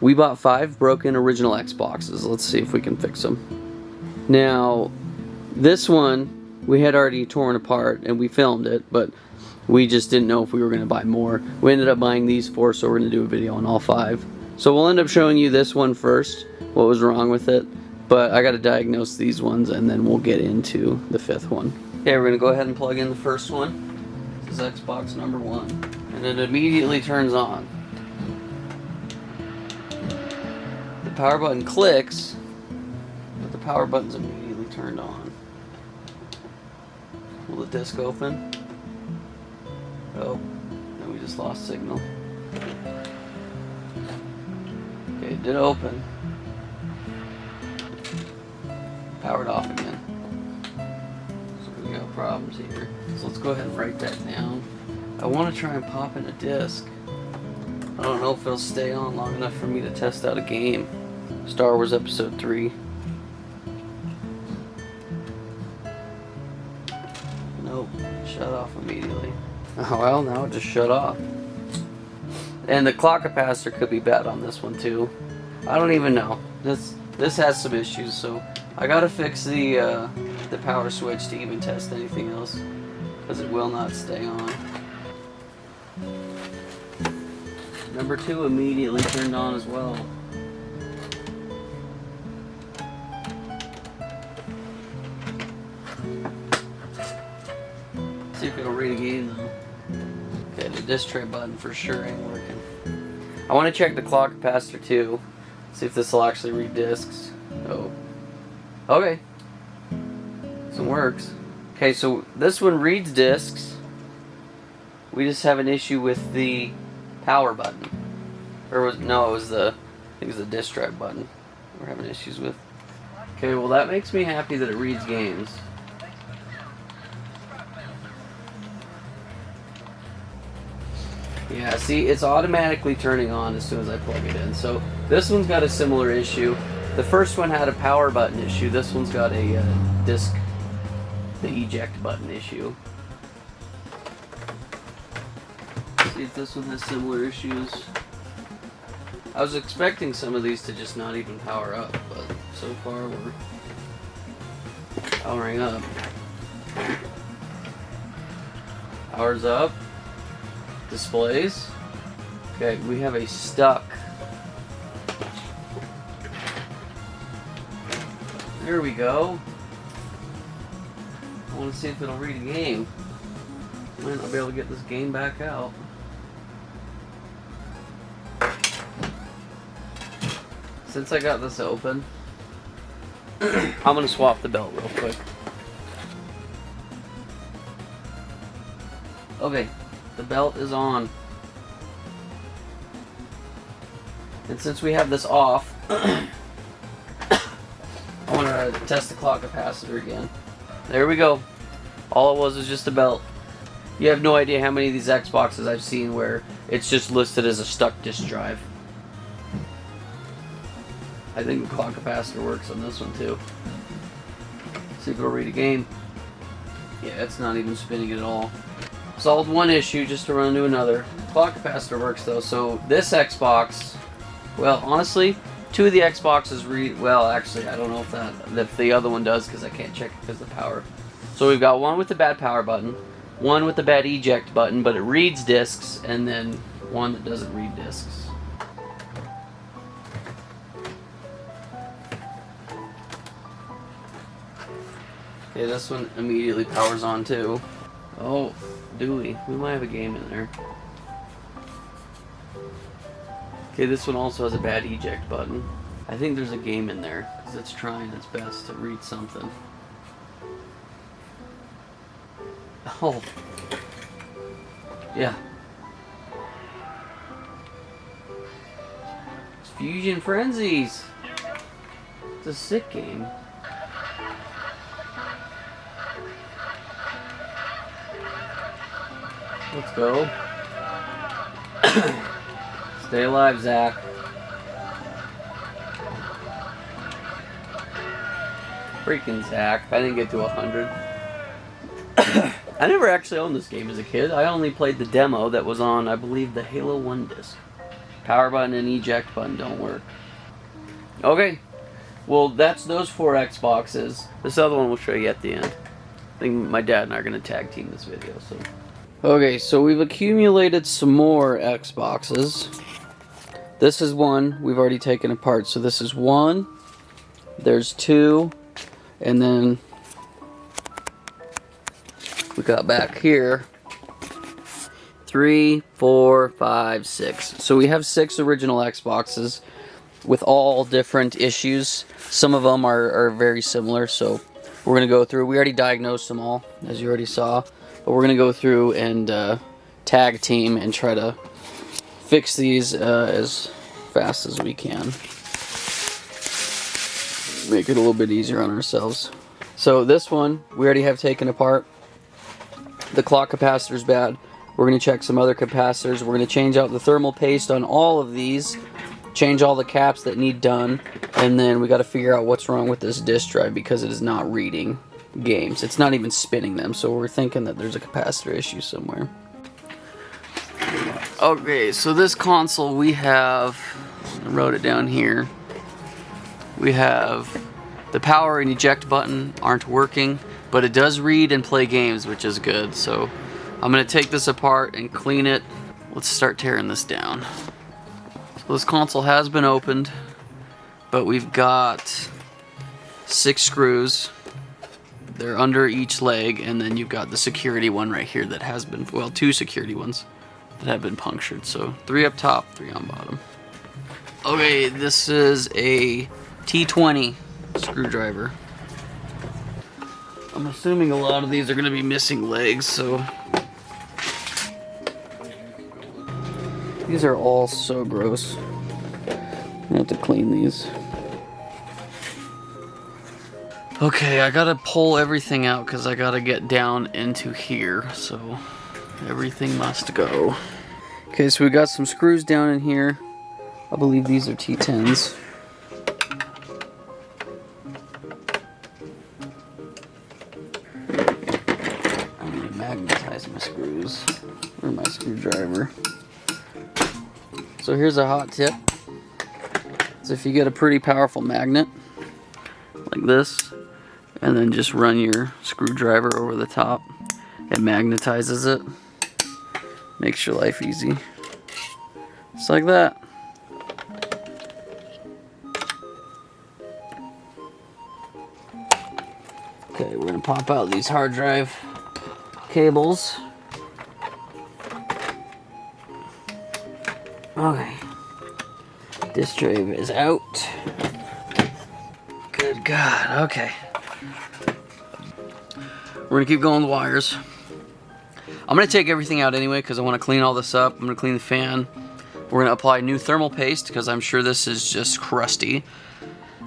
We bought 5 broken original Xboxes. Let's see if we can fix them. Now, this one we had already torn apart and we filmed it, but we just didn't know if we were going to buy more. We ended up buying these 4, so we're going to do a video on all 5. So we'll end up showing you this one first, what was wrong with it, but I got to diagnose these ones and then we'll get into the 5th one. Okay, we're going to go ahead and plug in the first one. This is Xbox number 1, and it immediately turns on. The power button clicks, but the power button's immediately turned on. Will the disc open? Oh, no, we just lost signal. Okay, it did open. Powered off again. So we got problems here. So let's go ahead and write that down. I want to try and pop in a disc. I don't know if it'll stay on long enough for me to test out a game. Star Wars Episode 3. Nope, shut off immediately. Oh well, now it just shut off. And the clock capacitor could be bad on this one too. I don't even know. This has some issues, so I gotta fix the power switch to even test anything else, because it will not stay on. Number 2 immediately turned on as well. See if it'll read a game though. Okay, the disc tray button for sure ain't working. I want to check the clock capacitor too. See if this will actually read discs. Oh. Okay. This one works. Okay, so this one reads discs. We just have an issue with the power button. Or was no, it was the I think it was the disc drive button we're having issues with. Okay, well that makes me happy that it reads games. Yeah, see, it's automatically turning on as soon as I plug it in. So this one's got a similar issue. The first one had a power button issue. This one's got a disc, the eject button issue. See if this one has similar issues. I was expecting some of these to just not even power up, but so far we're powering up. Power's up. Displays. Okay, we have a stuck. There we go. I want to see if it'll read a game. Might not be able to get this game back out. Since I got this open, I'm gonna swap the belt real quick. Okay. The belt is on. And since we have this off, I want to test the clock capacitor again. There we go. All it was just a belt. You have no idea how many of these Xboxes I've seen where it's just listed as a stuck disk drive. I think the clock capacitor works on this one too. See if it'll read a game. Yeah, it's not even spinning it at all. Solved one issue just to run to another. Clock capacitor works though, so this Xbox, well honestly, 2 of the Xboxes read, well actually I don't know if the other one does because I can't check it because of the power. So we've got one with the bad power button, one with the bad eject button, but it reads discs, and then one that doesn't read discs. Okay, this one immediately powers on too. Oh, do we? We might have a game in there. Okay, this one also has a bad eject button. I think there's a game in there, because it's trying its best to read something. Oh. Yeah. It's Fusion Frenzies. It's a sick game. Let's go. Stay alive, Zach. Freaking Zach. I didn't get to 100. I never actually owned this game as a kid. I only played the demo that was on, I believe, the Halo 1 disc. Power button and eject button don't work. Okay, well that's those 4 Xboxes. This other one we'll show you at the end. I think my dad and I are going to tag team this video. So, okay, so we've accumulated some more Xboxes. This is one we've already taken apart. So this is 1, there's 2, and then we got back here 3, 4, 5, 6. So we have 6 original Xboxes with all different issues. Some of them are very similar, so we're going to go through. We already diagnosed them all, as you already saw, but we're going to go through and tag team and try to fix these as fast as we can. Make it a little bit easier on ourselves. So this one, we already have taken apart. The clock capacitor's bad. We're going to check some other capacitors. We're going to change out the thermal paste on all of these. Change all the caps that need done. And then we got to figure out what's wrong with this disk drive because it is not reading games. It's not even spinning them. So we're thinking that there's a capacitor issue somewhere. Okay, so this console we have, I wrote it down here. We have the power and eject button aren't working, but it does read and play games, which is good. So I'm going to take this apart and clean it. Let's start tearing this down. So this console has been opened, but we've got 6 screws. They're under each leg, and then you've got the security one right here that has been, well, 2 security ones that have been punctured. So 3 up top, 3 on bottom. Okay, this is a T20 screwdriver. I'm assuming a lot of these are going to be missing legs, so these are all so gross. I have to clean these. Okay, I gotta pull everything out because I gotta get down into here, so everything must go. Okay, so we got some screws down in here. I believe these are T10s. I'm gonna magnetize my screws, or my screwdriver. So here's a hot tip. So if you get a pretty powerful magnet, like this, and then just run your screwdriver over the top, it magnetizes it. Makes your life easy. Just like that. Okay, we're gonna pop out these hard drive cables. Okay. Disk drive is out. Good God, okay. We're gonna keep going with wires. I'm gonna take everything out anyway because I want to clean all this up. I'm gonna clean the fan. We're gonna apply new thermal paste because I'm sure this is just crusty.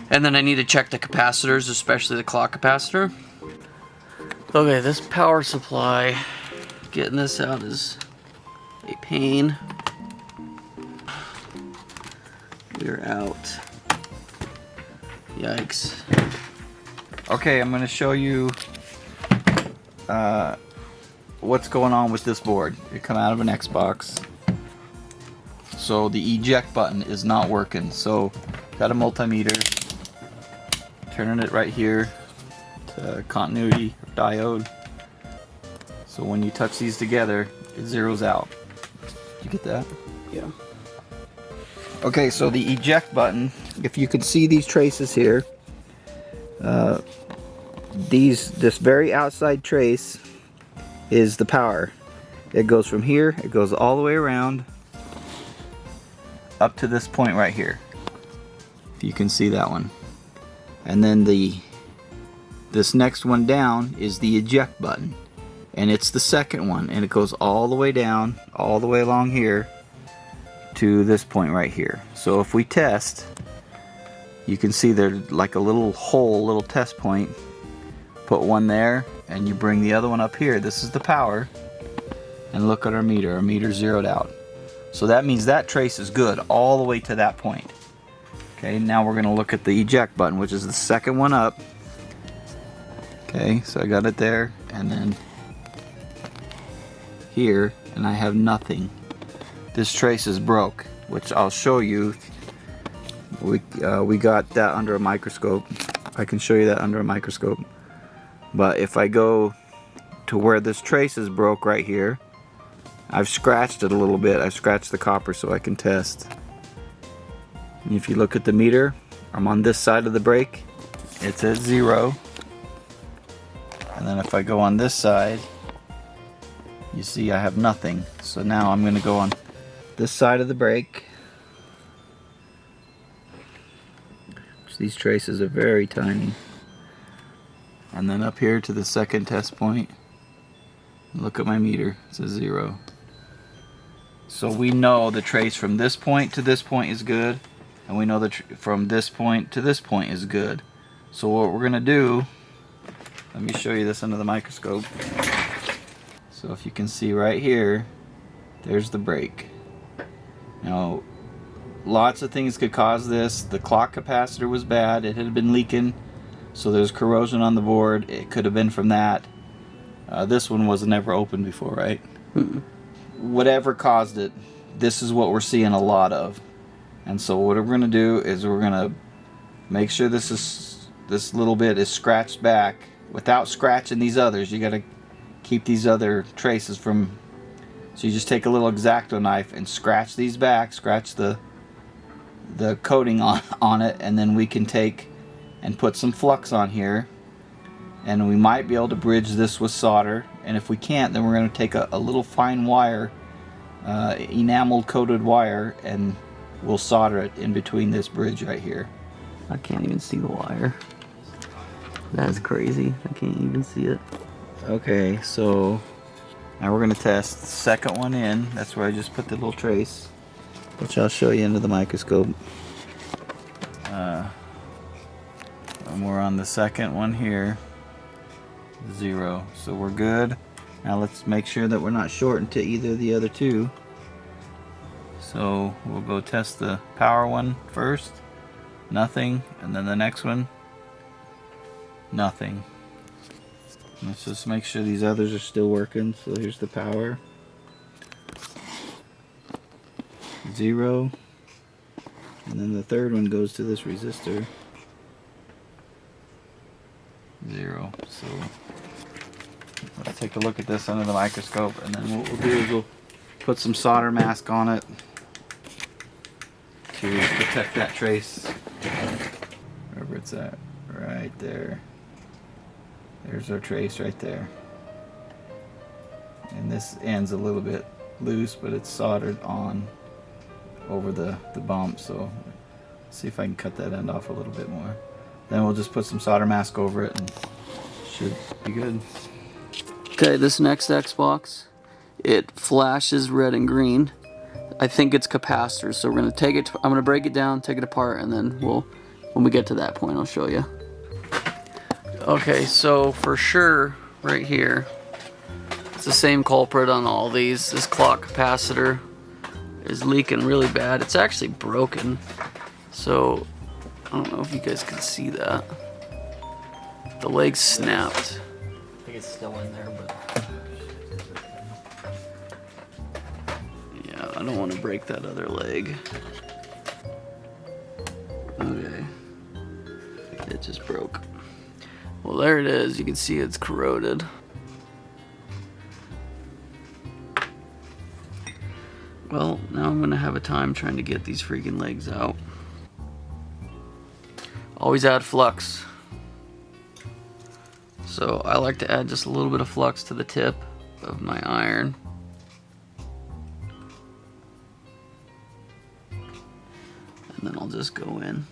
And then I need to check the capacitors, especially the clock capacitor. Okay, this power supply, getting this out is a pain. We're out. Yikes. Okay, I'm going to show you what's going on with this board. It come out of an Xbox. So the eject button is not working. So got a multimeter. Turning it right here to continuity diode. So when you touch these together, it zeroes out. Did you get that? Yeah. Okay, so the eject button, if you can see these traces here, this very outside trace is the power. It goes from here, it goes all the way around up to this point right here. If you can see that one. And then this next one down is the eject button. And it's the second one, and it goes all the way down, all the way along here to this point right here. So if we test, you can see there's like a little hole, little test point. Put one there, and you bring the other one up here. This is the power. And look at our meter. Our meter's zeroed out. So that means that trace is good all the way to that point. Okay, now we're going to look at the eject button, which is the second one up. Okay, so I got it there, and then here, and I have nothing. This trace is broke. which I'll show you. We got that under a microscope. I can show you that under a microscope. But if I go to where this trace is broke right here, I've scratched it a little bit. I've scratched the copper so I can test. And if you look at the meter, I'm on this side of the break. It's at 0. And then if I go on this side, you see I have nothing. So now I'm going to go on this side of the break. These traces are very tiny. And then up here to the second test point, look at my meter, it says 0. So we know the trace from this point to this point is good, and we know that from this point to this point is good. So what we're going to do, let me show you this under the microscope. So if you can see right here, there's the break. Now, lots of things could cause this. The clock capacitor was bad. It had been leaking, so there's corrosion on the board. It could have been from that. This one was never opened before, right? Whatever caused it, this is what we're seeing a lot of. And so what we're going to do is we're going to make sure this little bit is scratched back without scratching these others. You got to keep these other traces from. So you just take a little X-Acto knife and scratch these back, scratch the coating on it, and then we can take and put some flux on here, and we might be able to bridge this with solder. And if we can't, then we're going to take a little fine wire, enamel coated wire, and we'll solder it in between this bridge right here. I can't even see the wire. That's crazy. I can't even see it. Okay, so now we're going to test the second one in. That's where I just put the little trace, which I'll show you under the microscope. And we're on the second one here, 0. So we're good. Now let's make sure that we're not shorting to either of the other two. So we'll go test the power one first. Nothing. And then the next one, nothing. Let's just make sure these others are still working. So here's the power. 0. And then the third one goes to this resistor. 0. So let's take a look at this under the microscope, and then what we'll do is we'll put some solder mask on it to protect that trace. Wherever it's at, right there. There's our trace right there. And this end's a little bit loose, but it's soldered on over the bump, so let's see if I can cut that end off a little bit more. Then we'll just put some solder mask over it and should be good. Okay, this next Xbox, it flashes red and green. I think it's capacitors, so we're gonna take it. I'm gonna break it down, take it apart, and then when we get to that point, I'll show you. Okay, so for sure, right here, it's the same culprit on all these. This clock capacitor is leaking really bad. It's actually broken, so I don't know if you guys can see that. The leg snapped. I think it's still in there, but Yeah, I don't want to break that other leg. Okay. It just broke. Well, there it is. You can see it's corroded. Well, now I'm gonna have a time trying to get these freaking legs out. Always add flux. So I like to add just a little bit of flux to the tip of my iron. And then I'll just go in,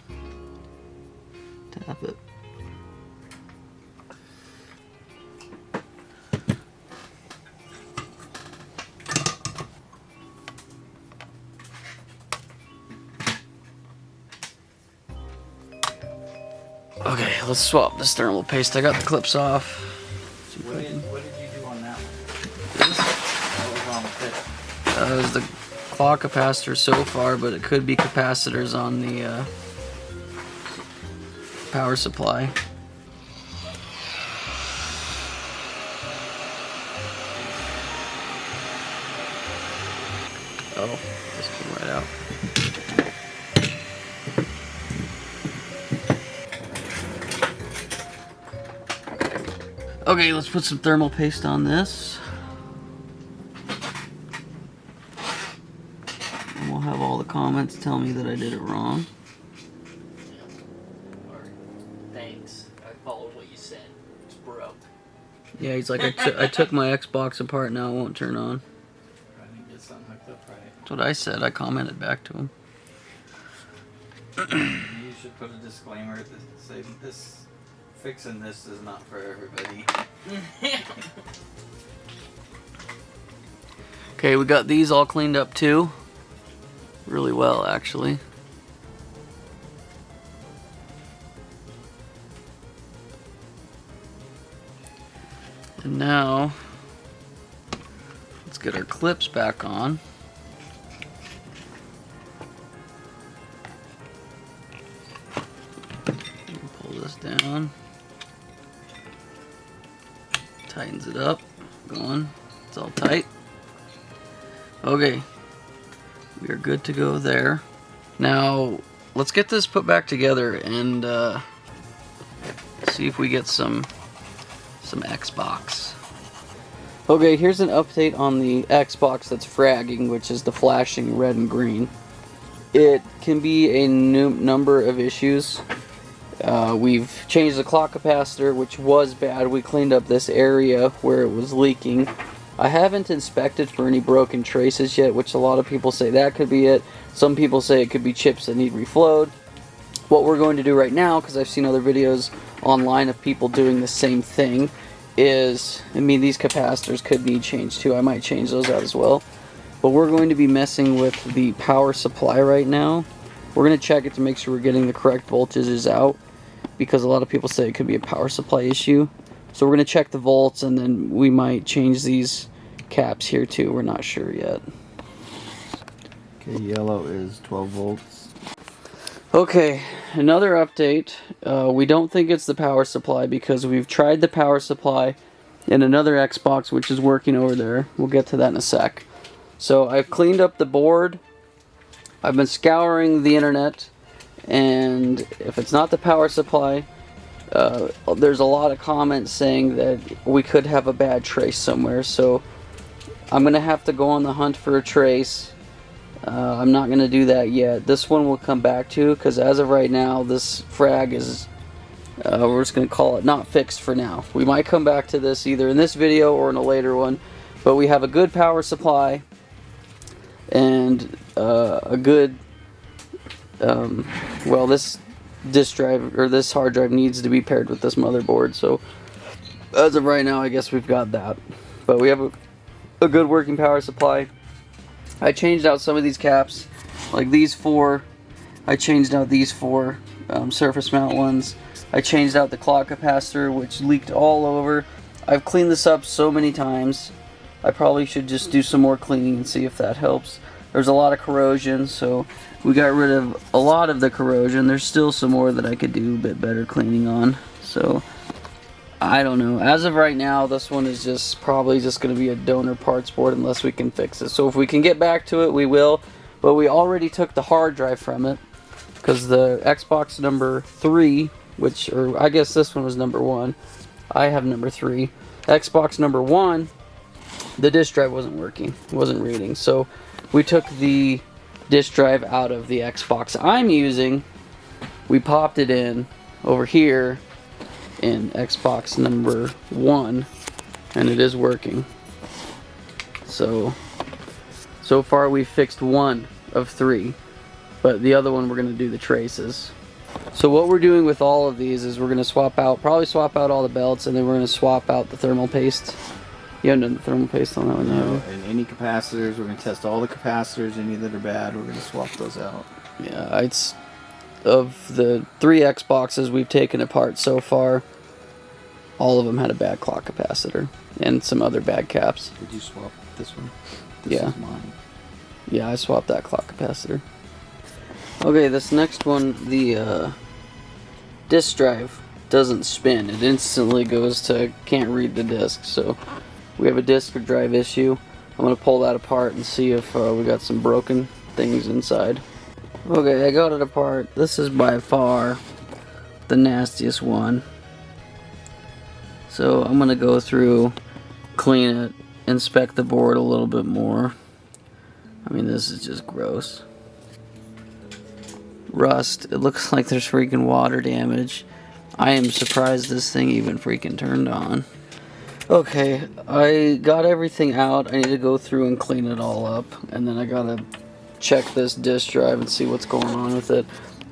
tap it. Okay, let's swap this thermal paste. I got the clips off. What did you do on that one? This What was wrong with it? is the clock capacitor so far, but it could be capacitors on the power supply. Oh, this came right out. Okay, let's put some thermal paste on this. And we'll have all the comments tell me that I did it wrong. Thanks. I followed what you said. It's broke. Yeah, he's like, I took my Xbox apart, now it won't turn on. Trying to get something hooked up right. That's what I said. I commented back to him. You should put a disclaimer that says this, fixing this is not for everybody. Okay, we got these all cleaned up too. Really well, actually. And now, let's get our clips back on. Pull this down. Tightens it up. Going. It's all tight. Okay. We are good to go there. Now, let's get this put back together and see if we get some Xbox. Okay, here's an update on the Xbox that's fragging, which is the flashing red and green. It can be a number of issues. We've changed the clock capacitor, which was bad. We cleaned up this area where it was leaking. I haven't inspected for any broken traces yet, which a lot of people say that could be it. Some people say it could be chips that need reflowed. What we're going to do right now, because I've seen other videos online of people doing the same thing, is, I mean, these capacitors could need changed too. I might change those out as well. But we're going to be messing with the power supply right now. We're going to check it to make sure we're getting the correct voltages out, because a lot of people say it could be a power supply issue. So we're going to check the volts, and then we might change these caps here too. We're not sure yet. Okay, yellow is 12 volts. Okay, another update. We don't think it's the power supply because we've tried the power supply in another Xbox, which is working over there. We'll get to that in a sec. So I've cleaned up the board. I've been scouring the internet, and if it's not the power supply, there's a lot of comments saying that we could have a bad trace somewhere. So I'm going to have to go on the hunt for a trace. I'm not going to do that yet. This one we'll come back to, because as of right now, this frag is, we're just going to call it not fixed for now. We might come back to this either in this video or in a later one, but we have a good power supply and a good, well, this disk drive, or this hard drive, needs to be paired with this motherboard, so as of right now, I guess we've got that. But we have a good working power supply. I changed out some of these caps, like these four. I changed out these four surface mount ones. I changed out the clock capacitor, which leaked all over. I've cleaned this up so many times. I probably should just do some more cleaning and see if that helps. There's a lot of corrosion, so we got rid of a lot of the corrosion. There's still some more that I could do a bit better cleaning on. So I don't know. As of right now, this one is just probably just going to be a donor parts board unless we can fix it. So if we can get back to it, we will. But we already took the hard drive from it, because the Xbox number 3, which, or I guess this one was number 1. I have number 3. Xbox number 1, the disk drive wasn't working. It wasn't reading. So we took the disk drive out of the Xbox I'm using. We popped it in over here in Xbox number 1, and it is working. So far we fixed 1 of 3, but the other one we're going to do the traces. So what we're doing with all of these is we're going to probably swap out all the belts, and then we're going to swap out the thermal paste. You haven't done the thermal paste on that one yet? No, and any capacitors, we're going to test all the capacitors. Any that are bad, we're going to swap those out. Yeah, it's, of the 3 Xboxes we've taken apart so far, all of them had a bad clock capacitor and some other bad caps. Did you swap this one? This Yeah. is mine. Yeah, I swapped that clock capacitor. Okay, this next one, the disk drive doesn't spin. It instantly goes to can't read the disk. So we have a disk drive issue. I'm going to pull that apart and see if we got some broken things inside. Okay, I got it apart. This is by far the nastiest one. So I'm gonna go through, clean it, inspect the board a little bit more. I mean, this is just gross. Rust. It looks like there's freaking water damage. I am surprised this thing even freaking turned on. Okay, I got everything out. I need to go through and clean it all up, and then I gotta check this disk drive and see what's going on with it.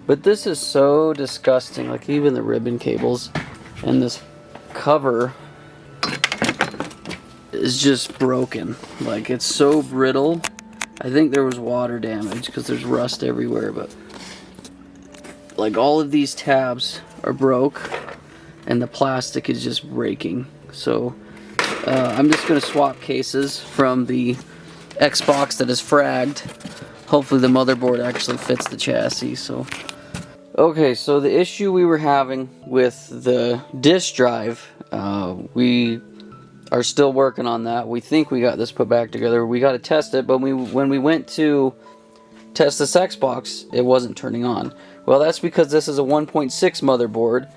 But this is so disgusting. Like, even the ribbon cables and this cover is just broken. Like, it's so brittle. I think there was water damage because there's rust everywhere, but like, all of these tabs are broke and the plastic is just breaking. So I'm just gonna swap cases from the Xbox that is fragged. Hopefully the motherboard actually fits the chassis. So okay, so the issue we were having with the disk drive, we are still working on that. We think we got this put back together. We got to test it, but when we went to test this Xbox, it wasn't turning on. Well, that's because this is a 1.6 motherboard,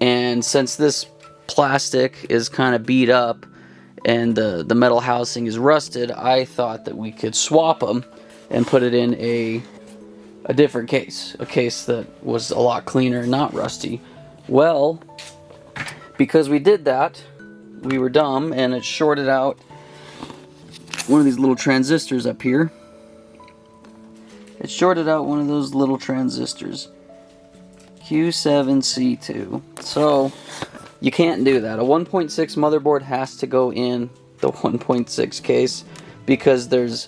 and since this plastic is kind of beat up and the metal housing is rusted, I thought that we could swap them and put it in a different case, a case that was a lot cleaner and not rusty. Well, because we did that, we were dumb, and it shorted out one of these little transistors up here. It shorted out one of those little transistors, Q7C2. So you can't do that. A 1.6 motherboard has to go in the 1.6 case because there's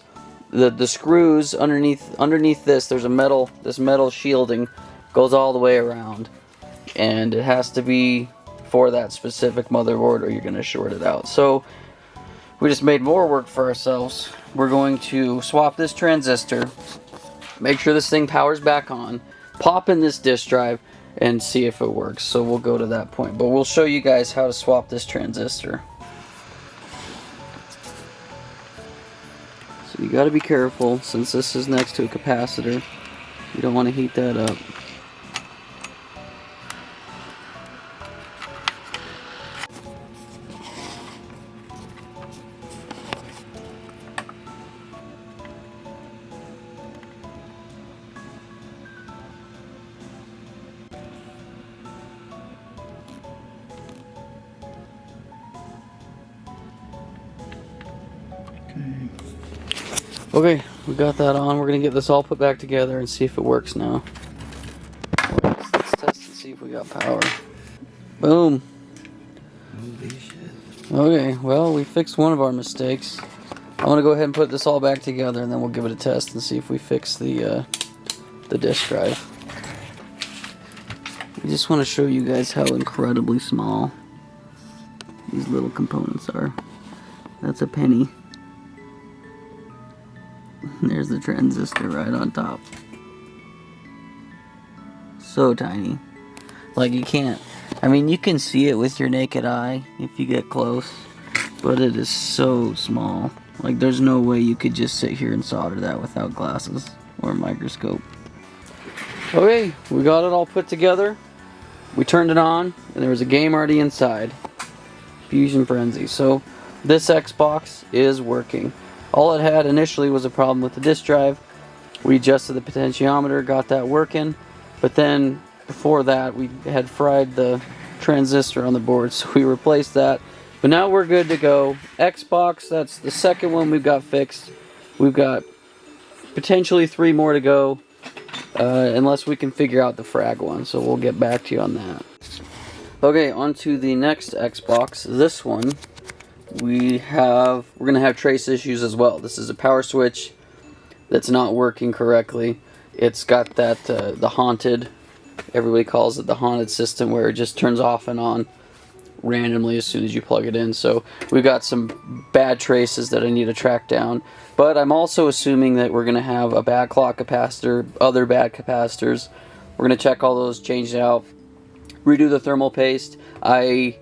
the screws underneath this. There's a metal shielding goes all the way around, and it has to be for that specific motherboard or you're going to short it out. So we just made more work for ourselves. We're going to swap this transistor, make sure this thing powers back on, pop in this disk drive, and see if it works. So we'll go to that point, but we'll show you guys how to swap this transistor. So you got to be careful, since this is next to a capacitor. You don't want to heat that up. Okay, we got that on. We're gonna get this all put back together and see if it works now. Let's test and see if we got power. Boom. Holy shit. Okay, well, we fixed one of our mistakes. I'm gonna go ahead and put this all back together, and then we'll give it a test and see if we fix the disk drive. I just want to show you guys how incredibly small these little components are. That's a penny. There's the transistor right on top. So tiny. Like, you can't, I mean, you can see it with your naked eye if you get close, but it is so small. Like, there's no way you could just sit here and solder that without glasses or a microscope. Okay, we got it all put together. We turned it on, and there was a game already inside. Fusion Frenzy. So this Xbox is working. All it had initially was a problem with the disk drive. We adjusted the potentiometer, got that working, but then before that we had fried the transistor on the board, so we replaced that. But now we're good to go. Xbox, that's the second one we've got fixed. We've got potentially 3 more to go, unless we can figure out the frag one, so we'll get back to you on that. Okay, on to the next Xbox. This one, we're going to have trace issues as well. This is a power switch that's not working correctly. It's got that, the haunted, everybody calls it the haunted system, where it just turns off and on randomly as soon as you plug it in. So we've got some bad traces that I need to track down. But I'm also assuming that we're going to have a bad clock capacitor, other bad capacitors. We're going to check all those, change it out, redo the thermal paste. I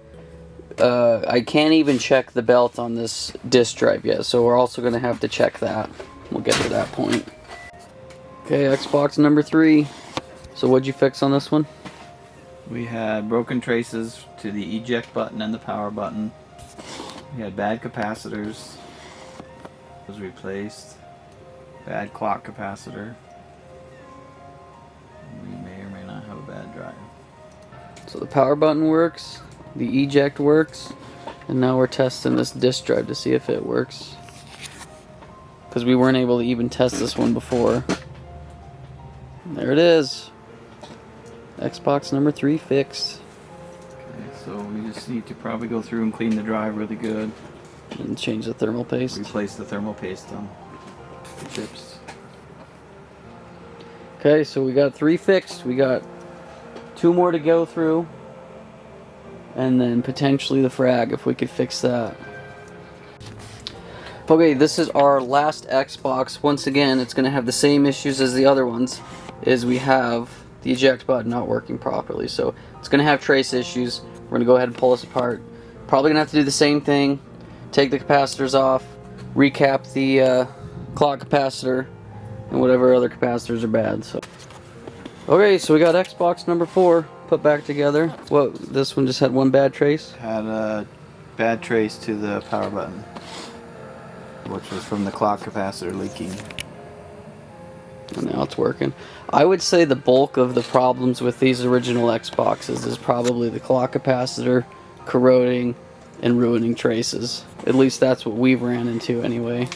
can't even check the belt on this disk drive yet, so we're also going to have to check that. We'll get to that point. Okay, Xbox number 3. So what'd you fix on this one? We had broken traces to the eject button and the power button. We had bad capacitors. Was replaced. Bad clock capacitor. We may or may not have a bad drive. So the power button works, the eject works, and now we're testing this disk drive to see if it works. Because we weren't able to even test this one before. There it is. Xbox number 3 fixed. Okay, so we just need to probably go through and clean the drive really good. And change the thermal paste. Replace the thermal paste on the chips. Okay, so we got 3 fixed. We got 2 more to go through. And then potentially the frag if we could fix that. Okay, this is our last Xbox. Once again, it's going to have the same issues as the other ones. Is we have the eject button not working properly. So it's going to have trace issues. We're going to go ahead and pull this apart. Probably going to have to do the same thing. Take the capacitors off. Recap the clock capacitor. And whatever other capacitors are bad. So, okay, so we got Xbox number 4 put back together. What? This one just had one bad trace? Had a bad trace to the power button, which was from the clock capacitor leaking. And now it's working. I would say the bulk of the problems with these original Xboxes is probably the clock capacitor corroding and ruining traces. At least that's what we've ran into anyway.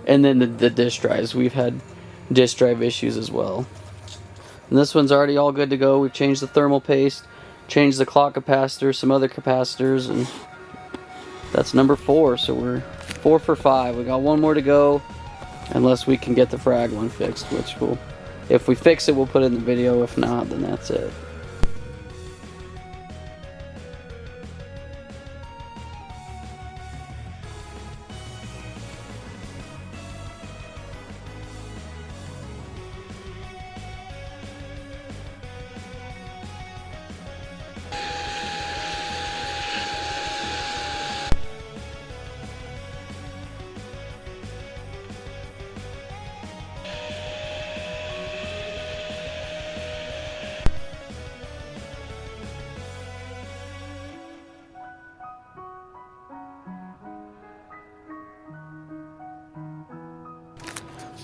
And then the disk drives. We've had disk drive issues as well. And this one's already all good to go. We've changed the thermal paste, changed the clock capacitor, some other capacitors, and that's number 4. So we're 4 for 5. We got one more to go, unless we can get the frag one fixed, which we'll, if we fix it, we'll put it in the video. If not, then that's it.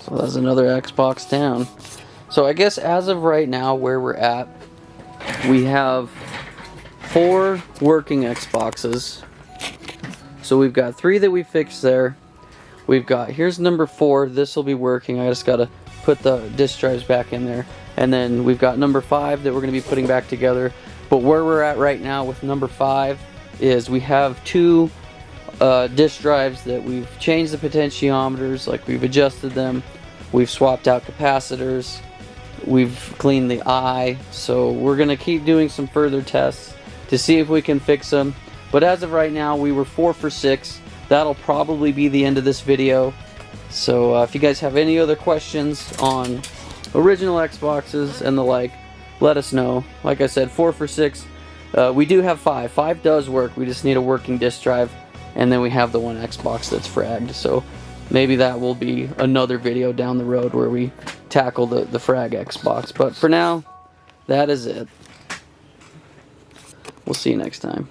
So that's another Xbox down. So I guess as of right now, where we're at, we have 4 working Xboxes. So we've got 3 that we fixed there. We've got, here's number 4. This will be working. I just gotta put the disk drives back in there. And then we've got number 5 that we're gonna be putting back together. But where we're at right now with number 5 is we have 2 disk drives that we've changed the potentiometers, like we've adjusted them, we've swapped out capacitors, we've cleaned the eye. So we're gonna keep doing some further tests to see if we can fix them. But as of right now, we were 4 for 6. That'll probably be the end of this video. So if you guys have any other questions on original Xboxes and the like, let us know. Like I said, 4 for 6. We do have 5. 5 does work. We just need a working disk drive. And then we have the one Xbox that's fragged. So maybe that will be another video down the road where we tackle the frag Xbox. But for now, that is it. We'll see you next time.